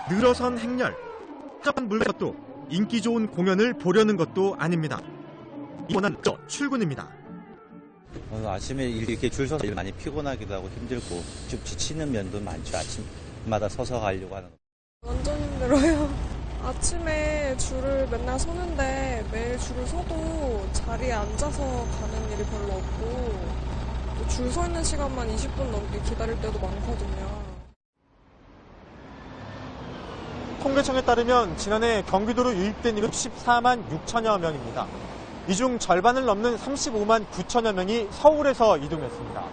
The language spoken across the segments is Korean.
늘어선 행렬, 복잡한 물건도 인기 좋은 공연을 보려는 것도 아닙니다. 이번한 출근입니다. 오늘 아침에 이렇게 줄 서서 많이 피곤하기도 하고 힘들고 좀 지치는 면도 많죠. 아침마다 서서 가려고 하는 거. 완전 힘들어요. 아침에 줄을 맨날 서는데 매일 줄을 서도 자리에 앉아서 가는 일이 별로 없고 줄 서 있는 시간만 20분 넘게 기다릴 때도 많거든요. 통계청에 따르면 지난해 경기도로 유입된 인구 14만 6천여 명입니다. 이 중 절반을 넘는 35만 9천여 명이 서울에서 이동했습니다.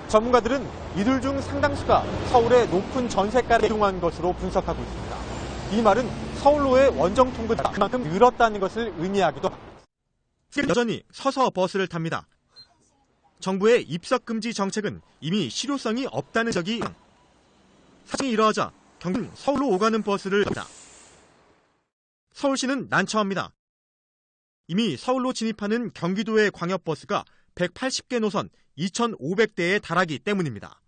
전문가들은 이들 중 상당수가 서울의 높은 전세가에 이동한 것으로 분석하고 있습니다. 이 말은 서울로의 원정 통근이 그만큼 늘었다는 것을 의미하기도 합니다. 여전히 서서 버스를 탑니다. 정부의 입석 금지 정책은 이미 실효성이 없다는 지적이 사정이 이러하자 경기는 서울로 오가는 버스를 탑니다. 서울시는 난처합니다. 이미 서울로 진입하는 경기도의 광역버스가 180개 노선 2,500대에 달하기 때문입니다.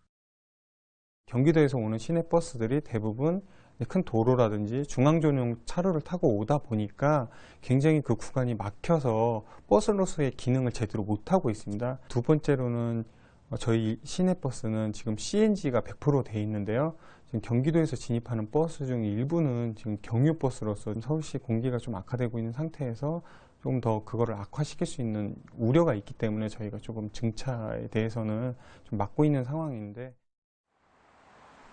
경기도에서 오는 시내버스들이 대부분 큰 도로라든지 중앙전용 차로를 타고 오다 보니까 굉장히 그 구간이 막혀서 버스로서의 기능을 제대로 못하고 있습니다. 두 번째로는 저희 시내버스는 지금 CNG가 100% 돼 있는데요. 지금 경기도에서 진입하는 버스 중 일부는 지금 경유버스로서 서울시 공기가 좀 악화되고 있는 상태에서 조금 더 그거를 악화시킬 수 있는 우려가 있기 때문에 저희가 조금 증차에 대해서는 좀 막고 있는 상황인데,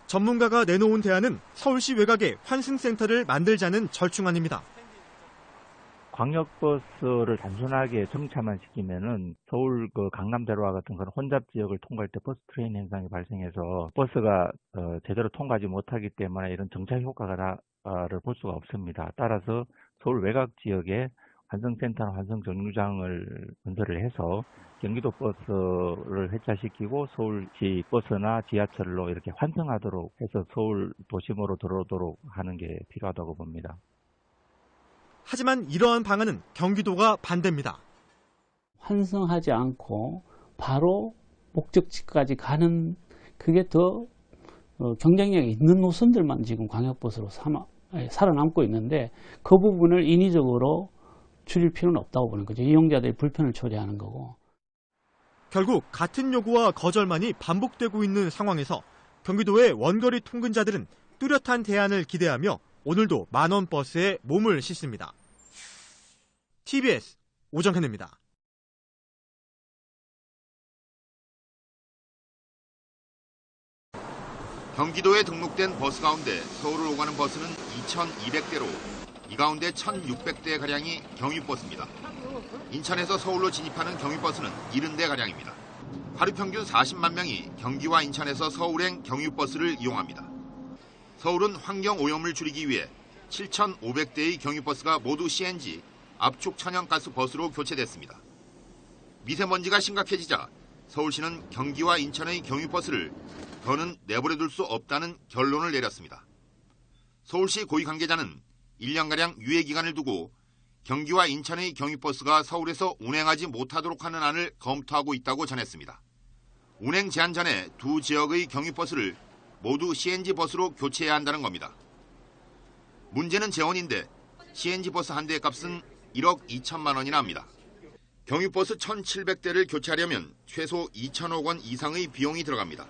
전문가가 내놓은 대안은 서울시 외곽에 환승센터를 만들자는 절충안입니다. 광역버스를 단순하게 정차만 시키면은 서울 강남대로와 같은 그런 혼잡 지역을 통과할 때 버스 트레인 현상이 발생해서 버스가 제대로 통과하지 못하기 때문에 이런 정차 효과를 볼 수가 없습니다. 따라서 서울 외곽 지역에 환승센터나 환승정류장을 건설을 해서 경기도 버스를 회차시키고 서울시 버스나 지하철로 이렇게 환승하도록 해서 서울 도심으로 들어오도록 하는 게 필요하다고 봅니다. 하지만 이러한 방안은 경기도가 반대입니다. 환승하지 않고 바로 목적지까지 가는 그게 더 경쟁력이 있는 노선들만 지금 광역버스로 살아남고 있는데 그 부분을 인위적으로 줄일 필요는 없다고 보는 거죠. 이용자들의 불편을 초래하는 거고. 결국 같은 요구와 거절만이 반복되고 있는 상황에서 경기도의 원거리 통근자들은 뚜렷한 대안을 기대하며 오늘도 만원 버스에 몸을 싣습니다. TBS 오정현입니다. 경기도에 등록된 버스 가운데 서울을 오가는 버스는 2,200대로 이 가운데 1,600대가량이 경유버스입니다. 인천에서 서울로 진입하는 경유버스는 70대가량입니다. 하루 평균 40만 명이 경기와 인천에서 서울행 경유버스를 이용합니다. 서울은 환경오염을 줄이기 위해 7,500대의 경유버스가 모두 CNG, 압축 천연가스 버스로 교체됐습니다. 미세먼지가 심각해지자 서울시는 경기와 인천의 경유버스를 더는 내버려둘 수 없다는 결론을 내렸습니다. 서울시 고위 관계자는 1년가량 유예기간을 두고 경기와 인천의 경유버스가 서울에서 운행하지 못하도록 하는 안을 검토하고 있다고 전했습니다. 운행 제한 전에 두 지역의 경유버스를 모두 CNG 버스로 교체해야 한다는 겁니다. 문제는 재원인데 CNG 버스 한 대의 값은 1억 2천만 원이나 합니다. 경유버스 1,700대를 교체하려면 최소 2천억 원 이상의 비용이 들어갑니다.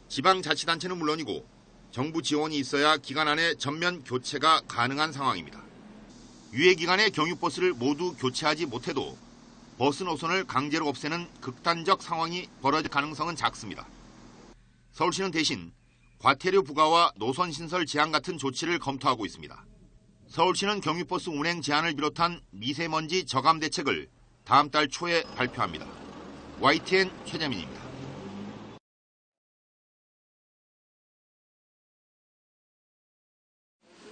지방자치단체는 물론이고 정부 지원이 있어야 기간 안에 전면 교체가 가능한 상황입니다. 유예 기간에 경유버스를 모두 교체하지 못해도 버스 노선을 강제로 없애는 극단적 상황이 벌어질 가능성은 작습니다. 서울시는 대신 과태료 부과와 노선 신설 제한 같은 조치를 검토하고 있습니다. 서울시는 경유버스 운행 제한을 비롯한 미세먼지 저감 대책을 다음 달 초에 발표합니다. YTN 최재민입니다.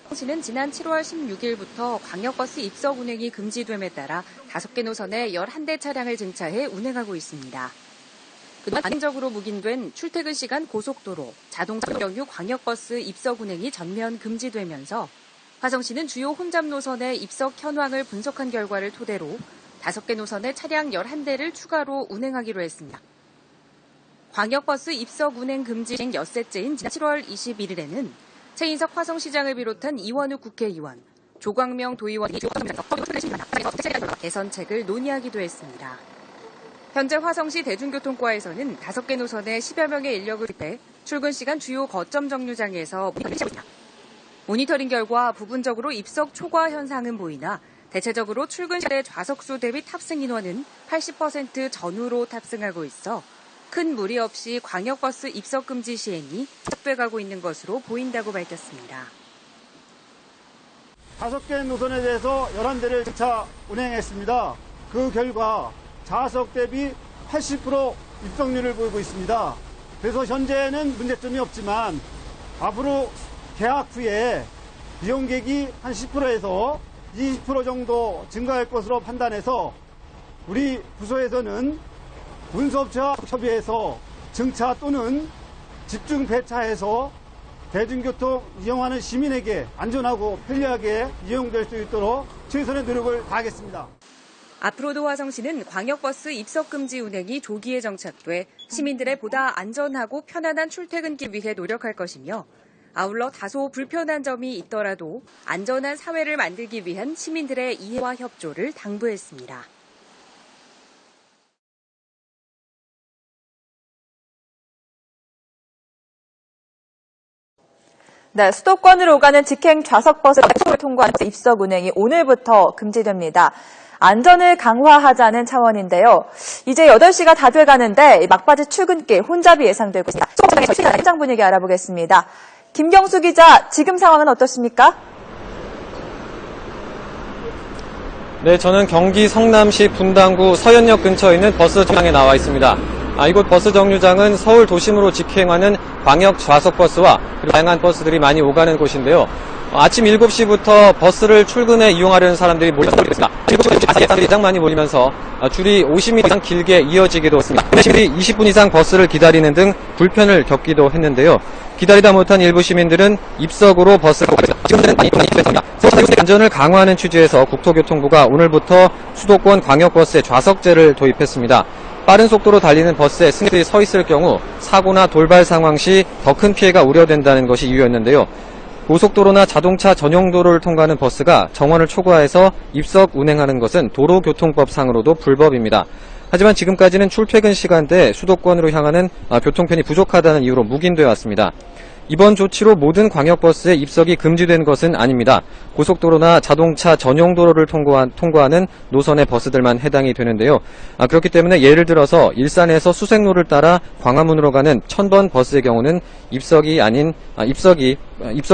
서울시는 지난 7월 16일부터 광역버스 입석 운행이 금지됨에 따라 5개 노선에 11대 차량을 증차해 운행하고 있습니다. 그동안 안정적으로 묵인된 출퇴근 시간 고속도로, 자동차 경유 광역버스 입석 운행이 전면 금지되면서 화성시는 주요 혼잡 노선의 입석 현황을 분석한 결과를 토대로 5개 노선에 차량 11대를 추가로 운행하기로 했습니다. 광역버스 입석 운행 금지 엿새째인 지난 7월 21일에는 최인석 화성시장을 비롯한 이원욱 국회의원, 조광명 도의원이 개선책을 논의하기도 했습니다. 현재 화성시 대중교통과에서는 5개 노선에 10여 명의 인력을 투입해 출근 시간 주요 거점 정류장에서 모니터링 결과 부분적으로 입석 초과 현상은 보이나 대체적으로 출근 시에 좌석수 대비 탑승 인원은 80% 전후로 탑승하고 있어 큰 무리 없이 광역버스 입석 금지 시행이 시작돼 가고 있는 것으로 보인다고 밝혔습니다. 5개 노선에 대해서 11대를 주차 운행했습니다. 그 결과 좌석 대비 80% 입석률을 보이고 있습니다. 그래서 현재는 문제점이 없지만 앞으로 개학 후에 이용객이 한 10%에서 20% 정도 증가할 것으로 판단해서 우리 부서에서는 운수업체와 협의해서 증차 또는 집중 배차해서 대중교통 이용하는 시민에게 안전하고 편리하게 이용될 수 있도록 최선의 노력을 다하겠습니다. 앞으로도 화성시는 광역버스 입석금지 운행이 조기에 정착돼 시민들의 보다 안전하고 편안한 출퇴근길 위해 노력할 것이며 아울러 다소 불편한 점이 있더라도 안전한 사회를 만들기 위한 시민들의 이해와 협조를 당부했습니다. 네, 수도권으로 오가는 직행 좌석버스를 통과한 입석 운행이 오늘부터 금지됩니다. 안전을 강화하자는 차원인데요. 이제 8시가 다 돼가는데 막바지 출근길 혼잡이 예상되고 있습니다. 현장 분위기 알아보겠습니다. 김경수 기자, 지금 상황은 어떻습니까? 네, 저는 경기 성남시 분당구 서현역 근처에 있는 버스 정류장에 나와 있습니다. 이곳 버스 정류장은 서울 도심으로 직행하는 광역 좌석버스와 그리고 다양한 버스들이 많이 오가는 곳인데요. 아침 7시부터 버스를 출근해 이용하려는 사람들이 몰렸습니다. 7시 사람들이 가장 많이 몰리면서 줄이 50m 이상 길게 이어지기도 했습니다. 시민들이 20분 이상 버스를 기다리는 등 불편을 겪기도 했는데요. 기다리다 못한 일부 시민들은 입석으로 버스를 타고 지금은 많이 입석했습니다. 안전을 강화하는 취지에서 국토교통부가 오늘부터 수도권 광역버스에 좌석제를 도입했습니다. 빠른 속도로 달리는 버스에 승객들이 서 있을 경우 사고나 돌발 상황 시 더 큰 피해가 우려된다는 것이 이유였는데요. 고속도로나 자동차 전용도로를 통과하는 버스가 정원을 초과해서 입석 운행하는 것은 도로교통법상으로도 불법입니다. 하지만 지금까지는 출퇴근 시간대에 수도권으로 향하는 교통편이 부족하다는 이유로 묵인되어 왔습니다. 이번 조치로 모든 광역버스에 입석이 금지된 것은 아닙니다. 고속도로나 자동차 전용도로를 통과하는 노선의 버스들만 해당이 되는데요. 그렇기 때문에 예를 들어서 일산에서 수색로를 따라 광화문으로 가는 1000번 버스의 경우는 입석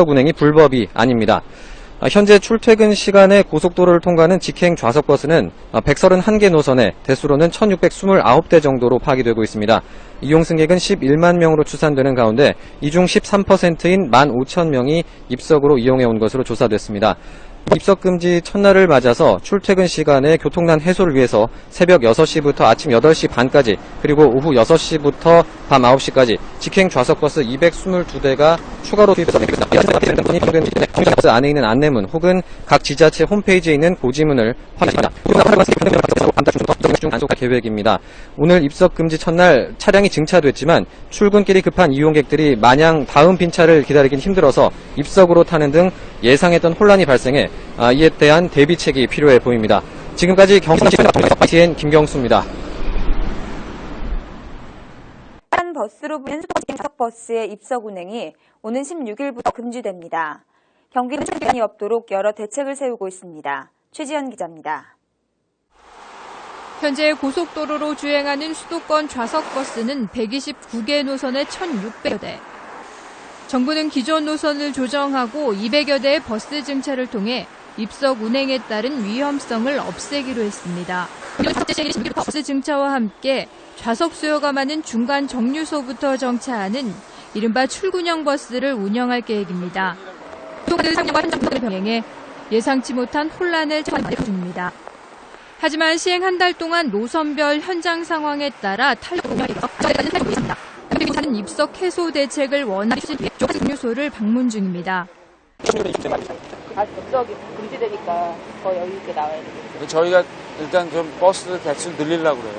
운행이 불법이 아닙니다. 현재 출퇴근 시간에 고속도로를 통과하는 직행 좌석버스는 131개 노선에 대수로는 1629대 정도로 파악되고 있습니다. 이용 승객은 11만 명으로 추산되는 가운데 이 중 13%인 15,000명이 입석으로 이용해 온 것으로 조사됐습니다. 입석금지 첫날을 맞아서 출퇴근 시간에 교통난 해소를 위해서 새벽 6시부터 아침 8시 반까지 그리고 오후 6시부터 밤 9시까지 직행 좌석버스 222대가 추가로 투입해서 버스 안에 있는 안내문 혹은 각 지자체 홈페이지에 있는 고지문을 확인합니다. 안속할 계획입니다. 오늘 입석금지 첫날 차량이 증차됐지만 출근길이 급한 이용객들이 마냥 다음 빈차를 기다리긴 힘들어서 입석으로 타는 등 예상했던 혼란이 발생해 이에 대한 대비책이 필요해 보입니다. 지금까지 경기도시 YTN 김경수입니다. 한 버스로 부른 수도권버스의 입석 운행이 오는 16일부터 금지됩니다. 경기도 출근이 없도록 여러 대책을 세우고 있습니다. 최지연 기자입니다. 현재 고속도로로 주행하는 수도권 좌석버스는 129개 노선에 1,600여 대. 정부는 기존 노선을 조정하고 200여 대의 버스 증차를 통해 입석 운행에 따른 위험성을 없애기로 했습니다. 버스 증차와 함께 좌석 수요가 많은 중간 정류소부터 정차하는 이른바 출근형 버스를 운영할 계획입니다. 상황과 현장을 병행해 예상치 못한 혼란을 처리할 중입니다. 하지만 시행 한 달 동안 노선별 현장 상황에 따라 탄력이 있습니다. 그리고 입석 해소 대책을 원활히 실시해 정류소를 방문 중입니다. 입석이 금지되니까 더 여유 있게 나와야 되겠죠. 저희가 일단 좀 버스 대수를 늘리려고 그래요.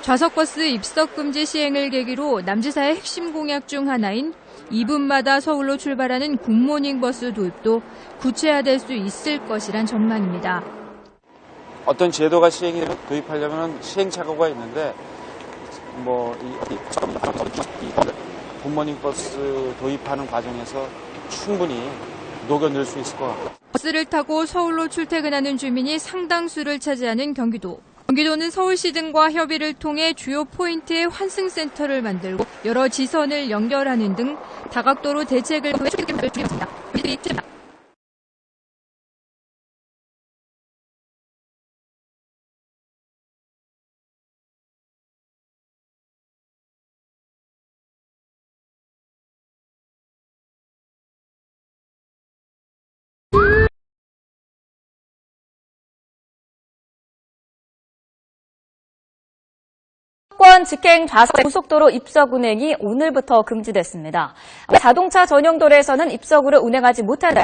좌석버스 입석 금지 시행을 계기로 남지사의 핵심 공약 중 하나인 2분마다 서울로 출발하는 굿모닝 버스 도입도 구체화될 수 있을 것이란 전망입니다. 어떤 제도가 도입하려면 시행착오가 있는데 굿모닝 버스 도입하는 과정에서 충분히 녹여낼 수 있을 것 같고. 버스를 타고 서울로 출퇴근하는 주민이 상당수를 차지하는 경기도. 경기도는 서울시 등과 협의를 통해 주요 포인트의 환승센터를 만들고 여러 지선을 연결하는 등 다각도로 대책을 통해 출퇴근을 줄였습니다. 수도권 직행 좌석 고속도로 입석 운행이 오늘부터 금지됐습니다. 자동차 전용 도로에서는 입석으로 운행하지 못하는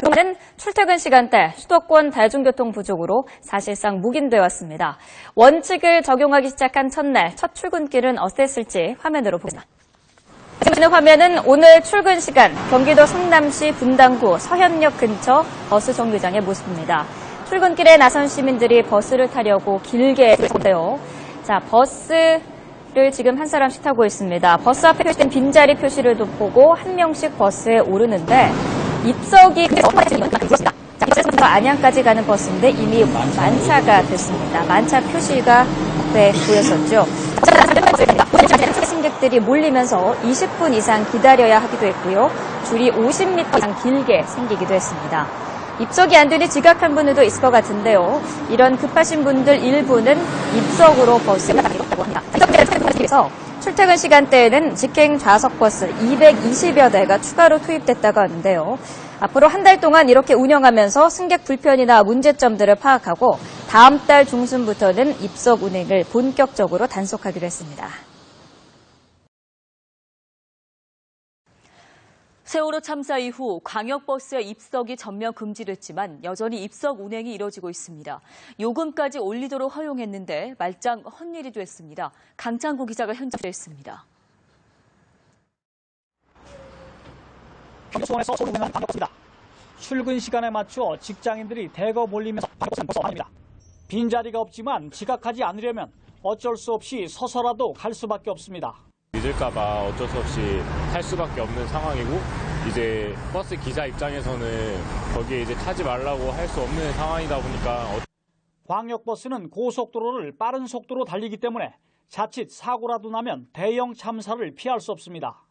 출퇴근 시간대 수도권 대중교통 부족으로 사실상 묵인되었습니다. 원칙을 적용하기 시작한 첫날 첫 출근길은 어땠을지 화면으로 보겠습니다. 지금 화면은 오늘 출근 시간 경기도 성남시 분당구 서현역 근처 버스 정류장의 모습입니다. 출근길에 나선 시민들이 버스를 타려고 길게 서는데요. 자, 버스를 지금 한 사람씩 타고 있습니다. 버스 앞에 표시된 빈자리 표시를 보고 한 명씩 버스에 오르는데 입석이 안양까지 가는 버스인데 이미 만차가 됐습니다. 만차 표시가 앞에 보였었죠. 승객들이 몰리면서 20분 이상 기다려야 하기도 했고요. 줄이 50m 이상 길게 생기기도 했습니다. 입석이 안 되니 지각한 분들도 있을 것 같은데요. 이런 급하신 분들 일부는 입석으로 버스를 타고 합니다. 그래서 출퇴근 시간대에는 직행 좌석 버스 220여 대가 추가로 투입됐다고 하는데요. 앞으로 한 달 동안 이렇게 운영하면서 승객 불편이나 문제점들을 파악하고 다음 달 중순부터는 입석 운행을 본격적으로 단속하기로 했습니다. 세월호 참사 이후 광역버스의 입석이 전면 금지됐지만 여전히 입석 운행이 이뤄지고 있습니다. 요금까지 올리도록 허용했는데 말짱 헛일이 됐습니다. 강창구 기자가 현장에 있습니다. 수원에서 서울 운행하는 광역버스입니다. 출근 시간에 맞춰 직장인들이 대거 몰리면서 광역버스는 벌써 아닙니다. 빈자리가 없지만 지각하지 않으려면 어쩔 수 없이 서서라도 갈 수밖에 없습니다. 늦을까봐 어쩔 수 없이 탈 수밖에 없는 상황이고 이제 버스 기사 입장에서는 거기에 이제 타지 말라고 할 수 없는 상황이다 보니까 광역버스는 고속도로를 빠른 속도로 달리기 때문에 자칫 사고라도 나면 대형 참사를 피할 수 없습니다.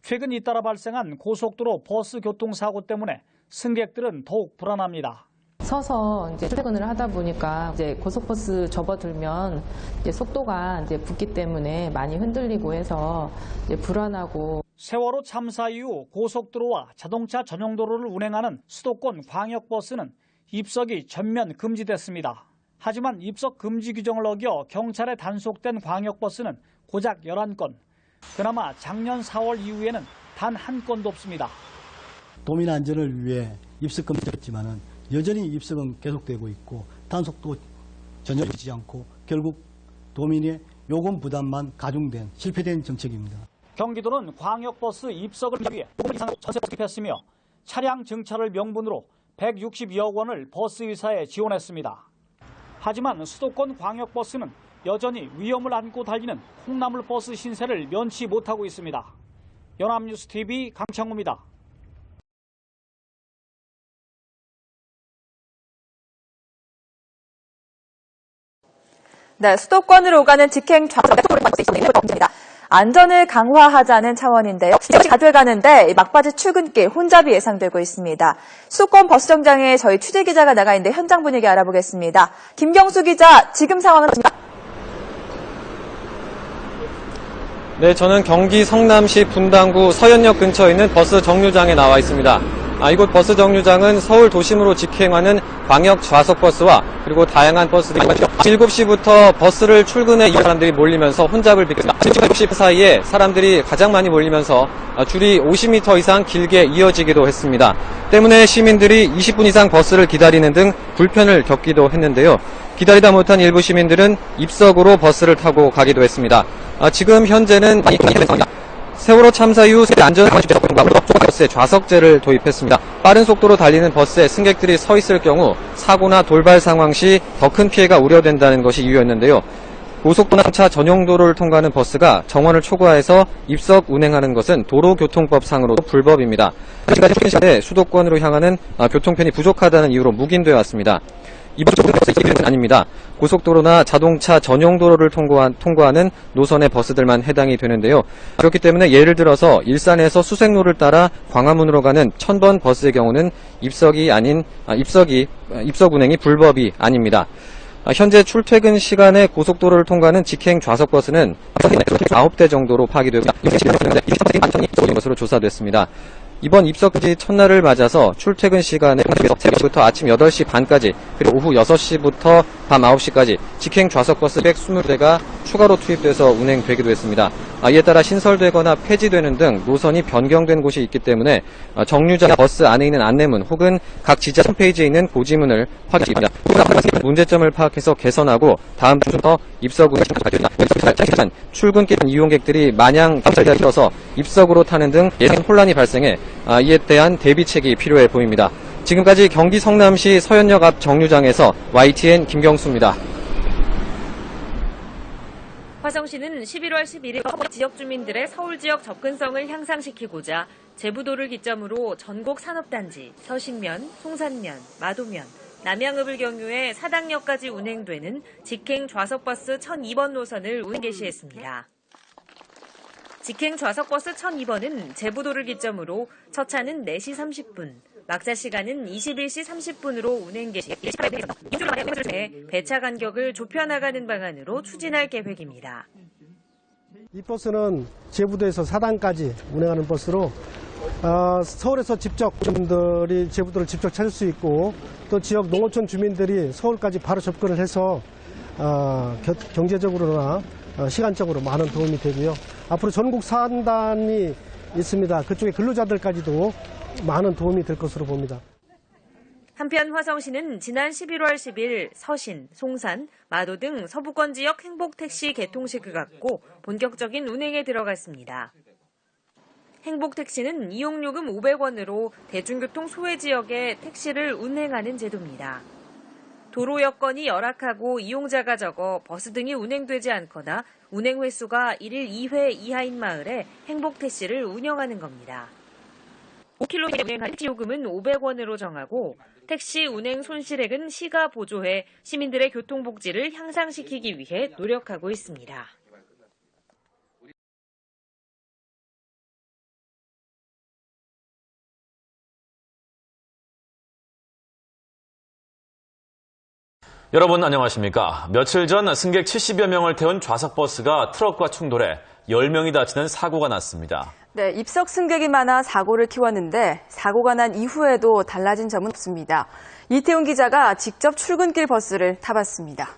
최근 잇따라 발생한 고속도로 버스 교통사고 때문에 승객들은 더욱 불안합니다. 서서 이제 출퇴근을 하다 보니까 이제 고속버스 접어들면 이제 속도가 이제 붙기 때문에 많이 흔들리고 해서 이제 불안하고. 세월호 참사 이후 고속도로와 자동차 전용도로를 운행하는 수도권 광역버스는 입석이 전면 금지됐습니다. 하지만 입석 금지 규정을 어겨 경찰에 단속된 광역버스는 고작 11건. 그나마 작년 4월 이후에는 단 한 건도 없습니다. 도민 안전을 위해 입석 금지했지만은 여전히 입석은 계속되고 있고 단속도 전혀 되지 않고 결국 도민의 요금 부담만 가중된 실패된 정책입니다. 경기도는 광역버스 입석을 위해 5분 이상 전세를 투입했으며 차량 증차를 명분으로 162억 원을 버스회사에 지원했습니다. 하지만 수도권 광역버스는 여전히 위험을 안고 달리는 콩나물 버스 신세를 면치 못하고 있습니다. 연합뉴스TV 강창우입니다. 네, 수도권으로 오가는 직행 좌석 도로입니다. 안전을 강화하자는 차원인데요. 시간이 다 돼가는데 막바지 출근길 혼잡이 예상되고 있습니다. 수도권 버스 정장에 저희 취재 기자가 나가 있는데 현장 분위기 알아보겠습니다. 김경수 기자, 지금 상황은 어떻습니까? 네, 저는 경기 성남시 분당구 서현역 근처에 있는 버스 정류장에 나와 있습니다. 이곳 버스 정류장은 서울 도심으로 직행하는 광역 좌석버스와 그리고 다양한 버스들이 7시부터 버스를 출근해 이 사람들이 몰리면서 혼잡을 빚겠습니다. 7시 사이에 사람들이 가장 많이 몰리면서 줄이 50m 이상 길게 이어지기도 했습니다. 때문에 시민들이 20분 이상 버스를 기다리는 등 불편을 겪기도 했는데요. 기다리다 못한 일부 시민들은 입석으로 버스를 타고 가기도 했습니다. 지금 현재는 세월호 참사 이후 버스에 좌석제를 도입했습니다. 빠른 속도로 달리는 버스에 승객들이 서 있을 경우 사고나 돌발 상황 시 더 큰 피해가 우려된다는 것이 이유였는데요. 고속도로나 차 전용 도로를 통과하는 버스가 정원을 초과해서 입석 운행하는 것은 도로교통법상으로도 불법입니다. 현재까지 시간에 수도권으로 향하는 교통편이 부족하다는 이유로 묵인되어 왔습니다. 이번 버스는 아닙니다. 고속도로나 자동차 전용 도로를 통과하는 노선의 버스들만 해당이 되는데요. 그렇기 때문에 예를 들어서 일산에서 수색로를 따라 광화문으로 가는 1000번 버스의 경우는 입석 운행이 불법이 아닙니다. 현재 출퇴근 시간에 고속도로를 통과하는 직행 좌석버스는 9대 정도로 파기되고 있는 것으로 조사됐습니다. 이번 입석금지 첫날을 맞아서 출퇴근 시간에 새벽부터 아침 8시 반까지 그리고 오후 6시부터 밤 9시까지 직행 좌석버스 120대가 추가로 투입돼서 운행되기도 했습니다. 이에 따라 신설되거나 폐지되는 등 노선이 변경된 곳이 있기 때문에 정류장 버스 안에 있는 안내문 혹은 각 지자 홈페이지에 있는 고지문을 확인합니다. 문제점을 파악해서 개선하고 다음 주부터 입석운행 출근길 이용객들이 마냥 길어서 입석으로 타는 등 예상 혼란이 발생해 이에 대한 대비책이 필요해 보입니다. 지금까지 경기 성남시 서현역 앞 정류장에서 YTN 김경수입니다. 화성시는 11월 11일 지역 주민들의 서울 지역 접근성을 향상시키고자 제부도를 기점으로 전국 산업단지, 서신면, 송산면, 마도면, 남양읍을 경유해 사당역까지 운행되는 직행 좌석버스 1002번 노선을 운행 개시했습니다. 직행 좌석버스 1002번은 제부도를 기점으로 첫 차는 4시 30분, 막차 시간은 21시 30분으로 운행 개시, 배차 간격을 좁혀나가는 방안으로 추진할 계획입니다. 이 버스는 제부도에서 사당까지 운행하는 버스로 서울에서 직접 주민들이 제부도를 직접 찾을 수 있고 또 지역 농어촌 주민들이 서울까지 바로 접근을 해서 경제적으로나 시간적으로 많은 도움이 되고요. 앞으로 전국 산단이 있습니다. 그쪽에 근로자들까지도 많은 도움이 될 것으로 봅니다. 한편 화성시는 지난 11월 10일 서신, 송산, 마도 등 서부권 지역 행복택시 개통식을 갖고 본격적인 운행에 들어갔습니다. 행복택시는 이용요금 500원으로 대중교통 소외 지역에 택시를 운행하는 제도입니다. 도로 여건이 열악하고 이용자가 적어 버스 등이 운행되지 않거나 운행 횟수가 1일 2회 이하인 마을에 행복택시를 운영하는 겁니다. 5km 운행한 택시 요금은 500원으로 정하고 택시 운행 손실액은 시가 보조해 시민들의 교통복지를 향상시키기 위해 노력하고 있습니다. 여러분 안녕하십니까. 며칠 전 승객 70여 명을 태운 좌석버스가 트럭과 충돌해 10명이 다치는 사고가 났습니다. 네, 입석 승객이 많아 사고를 키웠는데 사고가 난 이후에도 달라진 점은 없습니다. 이태훈 기자가 직접 출근길 버스를 타봤습니다.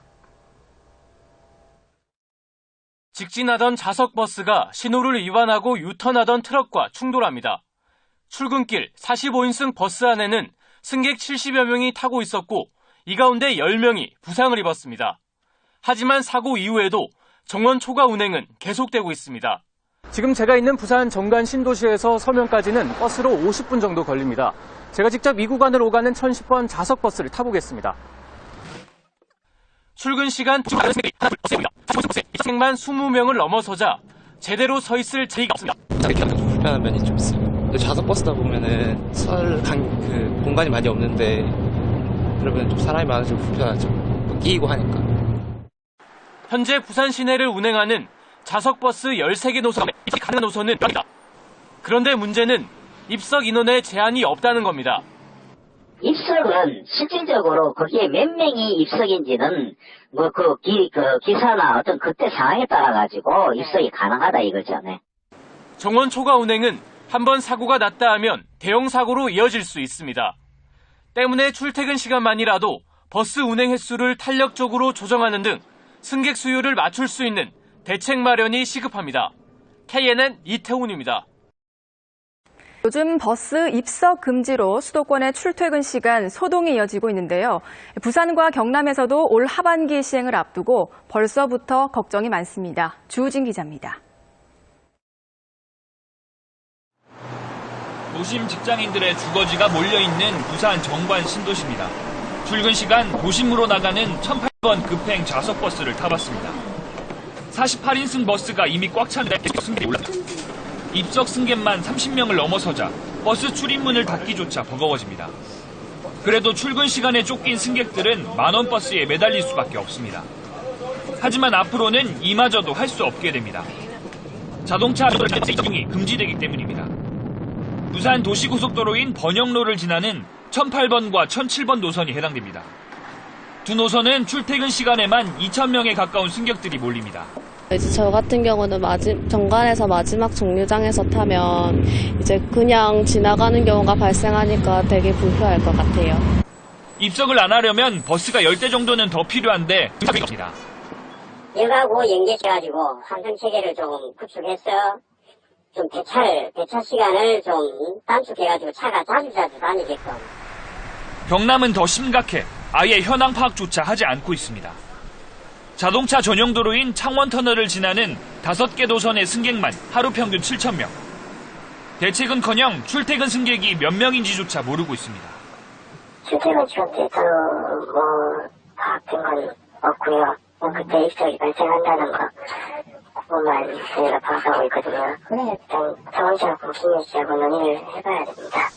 직진하던 좌석버스가 신호를 위반하고 유턴하던 트럭과 충돌합니다. 출근길 45인승 버스 안에는 승객 70여 명이 타고 있었고 이 가운데 10명이 부상을 입었습니다. 하지만 사고 이후에도 정원 초과 운행은 계속되고 있습니다. 지금 제가 있는 부산 정관 신도시에서 서면까지는 버스로 50분 정도 걸립니다. 제가 직접 이 구간을 오가는 1010번 좌석버스를 타보겠습니다. 출근 시간 승객만 20명을 넘어서자 제대로 서 있을 자리가 없습니다. 불편한 면이 좀 있어요. 좌석버스다 보면은 공간이 많이 없는데 그러면 좀 사람이 많아지고 불편하죠. 끼이고 하니까. 현재 부산 시내를 운행하는 좌석버스 13개 노선에 가는 노선은 있다. 그런데 문제는 입석 인원에 제한이 없다는 겁니다. 입석은 실질적으로 거기에 몇 명이 입석인지는 기사나 어떤 그때 상황에 따라 가지고 입석이 가능하다 이거죠. 네. 정원 초과 운행은 한번 사고가 났다 하면 대형 사고로 이어질 수 있습니다. 때문에 출퇴근 시간만이라도 버스 운행 횟수를 탄력적으로 조정하는 등 승객 수요를 맞출 수 있는 대책 마련이 시급합니다. KNN 이태훈입니다. 요즘 버스 입석 금지로 수도권의 출퇴근 시간 소동이 이어지고 있는데요. 부산과 경남에서도 올 하반기 시행을 앞두고 벌써부터 걱정이 많습니다. 주우진 기자입니다. 도심 직장인들의 주거지가 몰려있는 부산 정관 신도시입니다. 출근 시간 도심으로 나가는 1008번 급행 좌석버스를 타봤습니다. 48인승 버스가 이미 꽉 찬데 승객이 올랐습니다. 입석 승객만 30명을 넘어서자 버스 출입문을 닫기조차 버거워집니다. 그래도 출근 시간에 쫓긴 승객들은 만원 버스에 매달릴 수밖에 없습니다. 하지만 앞으로는 이마저도 할 수 없게 됩니다. 자동차 이용이 금지되기 때문입니다. 부산 도시고속도로인 번영로를 지나는 1008번과 1007번 노선이 해당됩니다. 두 노선은 출퇴근 시간에만 2,000명에 가까운 승객들이 몰립니다. 이제 저 같은 경우는 정관에서 마지막 정류장에서 타면 이제 그냥 지나가는 경우가 발생하니까 되게 불편할 것 같아요. 입석을 안 하려면 버스가 10대 정도는 더 필요한데 없습니다. 역하고 연계해가지고 환승체계를 좀 구축해서 좀 배차 시간을 좀 단축해가지고 차가 자주 다니게끔. 경남은 더 심각해 아예 현황 파악조차 하지 않고 있습니다. 자동차 전용 도로인 창원터널을 지나는 5개 노선의 승객만 하루 평균 7,000명. 대책은커녕 출퇴근 승객이 몇 명인지조차 모르고 있습니다. 출퇴근 시간 데이터 파악된 건 없고요. 그때 입석이 발생한다는 거 그것만 저희가 파악하고 있거든요. 일단 자동차하고 기내시하고 논의를 해봐야 됩니다.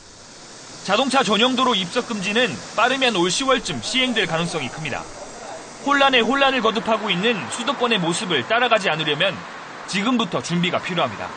자동차 전용 도로 입석 금지는 빠르면 올 10월쯤 시행될 가능성이 큽니다. 혼란에 혼란을 거듭하고 있는 수도권의 모습을 따라가지 않으려면 지금부터 준비가 필요합니다.